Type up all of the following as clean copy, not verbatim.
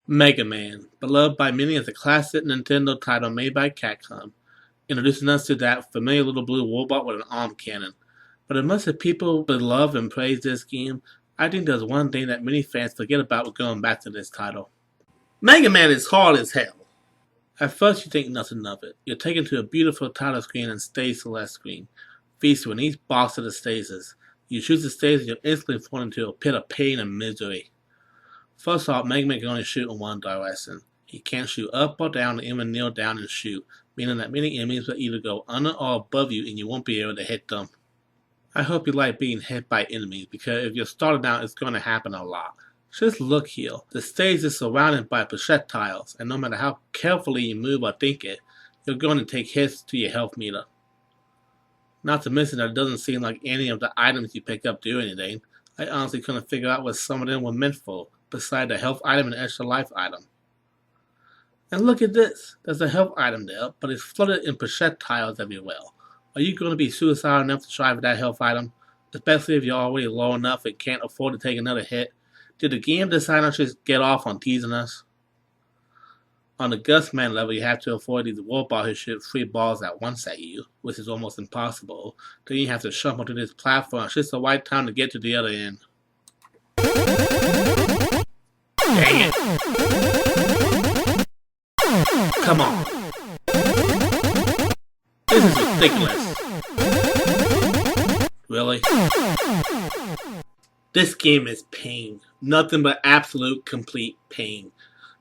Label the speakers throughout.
Speaker 1: Mega Man, beloved by many as a classic Nintendo title made by Capcom, introducing us to that familiar little blue robot with an arm cannon. But as much as people love and praise this game, I think there's one thing that many fans forget about when going back to this title. Mega Man is hard as hell. At first you think nothing of it. You're taken to a beautiful title screen and stage select screen, featured in each box of the stages. You choose the stage and you're instantly thrown into a pit of pain and misery. First off, Mega Man can only shoot in one direction. He can't shoot up or down or even kneel down and shoot, meaning that many enemies will either go under or above you and you won't be able to hit them. I hope you like being hit by enemies, because if you're starting out, it's going to happen a lot. Just look here. The stage is surrounded by projectiles, and no matter how carefully you move or think it, you're going to take hits to your health meter. Not to mention that it doesn't seem like any of the items you pick up do anything. I honestly couldn't figure out what some of them were meant for, besides the health item and extra life item. And look at this. There's a health item there, but it's flooded in projectiles everywhere. Are you going to be suicidal enough to try for that health item? Especially if you're already low enough and can't afford to take another hit? Did the game designer just get off on teasing us? On the Gustman level, you have to avoid these robots who shoot 3 balls at once at you, which is almost impossible. Then you have to jump onto this platform at just the right time to get to the other end. Dang it! Come on! This is ridiculous. Really? This game is pain. Nothing but absolute, complete pain.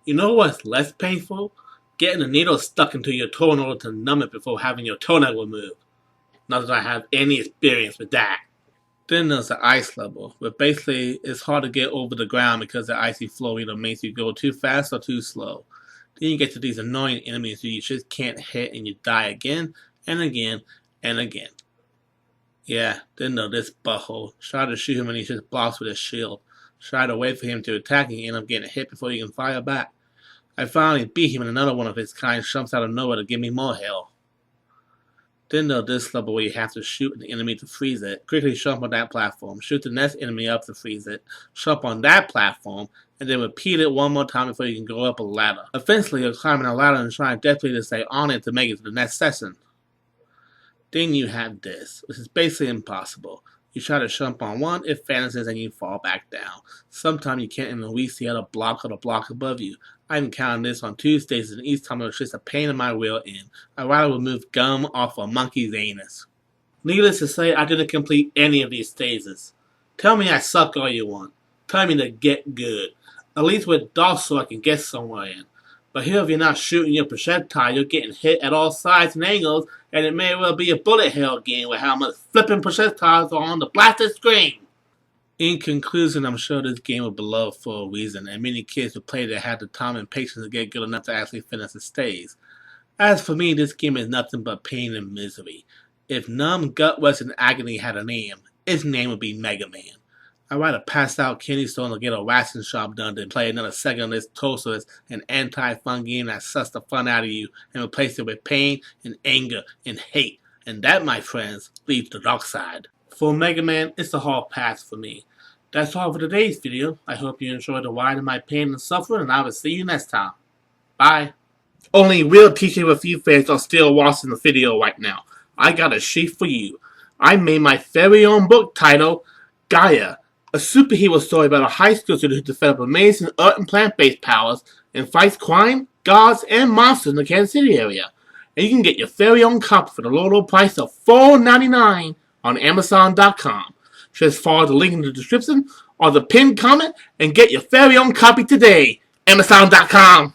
Speaker 1: You know what's less painful? Getting a needle stuck into your toe in order to numb it before having your toenail removed. Not that I have any experience with that. Then there's the ice level, where basically it's hard to get over the ground because the icy flow either makes you go too fast or too slow. Then you get to these annoying enemies who you just can't hit and you die again and again and again. Yeah, then there's this butthole. Try to shoot him and he just blocks with his shield. Try to wait for him to attack and you end up getting hit before you can fire back. I finally beat him and another one of his kind jumps out of nowhere to give me more hell. Then there's this level where you have to shoot the enemy to freeze it. Quickly jump on that platform, shoot the next enemy up to freeze it, jump on that platform, and then repeat it one more time before you can go up a ladder. Eventually you're climbing a ladder and trying desperately to stay on it to make it to the next session. Then you have this, which is basically impossible. You try to jump on one, it vanishes and you fall back down. Sometimes you can't even reach the other block or the block above you. I encountered this on 2 stages and each time it was just a pain in my rear end. I'd rather remove gum off a monkey's anus. Needless to say, I didn't complete any of these stages. Tell me I suck all you want. Tell me to get good. At least with DOS so I can get somewhere in. But here if you're not shooting your projectile, you're getting hit at all sides and angles, and it may well be a bullet hell game with how much flipping projectiles are on the blasted screen. In conclusion, I'm sure this game was beloved for a reason, and many kids who played it had the time and patience to get good enough to actually finish the stage. As for me, this game is nothing but pain and misery. If numb, gut-wrenching agony had a name, its name would be Mega Man. I'd rather pass out candy stone or get a ration shop done than play another second of this toasterless and anti-fun game that sucks the fun out of you and replace it with pain and anger and hate. And that, my friends, leads to the dark side. For Mega Man, it's a hard pass for me. That's all for today's video. I hope you enjoyed the ride of my pain and suffering, and I will see you next time. Bye. Only real TK fans are still watching the video right now. I got a sheet for you. I made my very own book titled Gaia, a superhero story about a high school student who develops amazing earth and plant-based powers and fights crime, gods, and monsters in the Kansas City area. And you can get your very own copy for the low price of $4.99 on Amazon.com. Just follow the link in the description or the pinned comment and get your very own copy today. Amazon.com.